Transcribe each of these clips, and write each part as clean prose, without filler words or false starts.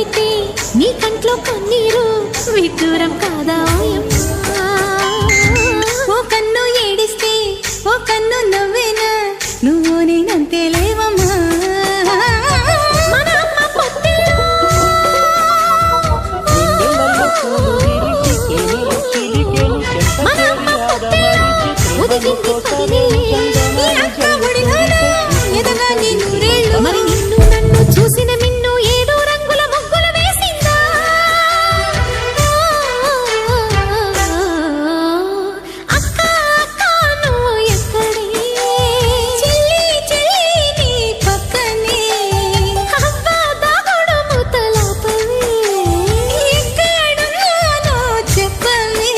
పెళ్ళైతే నీ కంట్లో కన్నీరు విడ్డూరం కాదా ఓయమ్మా? ఓ కన్ను ఏడిస్తే ఓ కన్ను నవ్వేనా నువ్వు నేనంతే లేవమ్మా. మన అమ్మ పొత్తిలో మన అమ్మ పొత్తిలో ఉదిగింది పదిలే నీ అక్క ఒడిలోనా ఎదగా నీ నూరేళ్ళు. మరి నిన్ను నన్ను చూసిన మిన్ను ఏడు రంగుల ముగ్గులు వేసిందా? అక్క అక్క నువ్వు ఎక్కడే? చెల్లి చెల్లి నీ పక్కనే. అవ్వ దాగుడు మూతలాపవే ఎక్కడున్నానో చెప్పవే.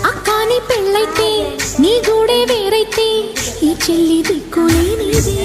అక్కాని పెళ్ళైతే నీ గూడే వేరైతే ఈ చెల్లి దిక్కులేనిదే.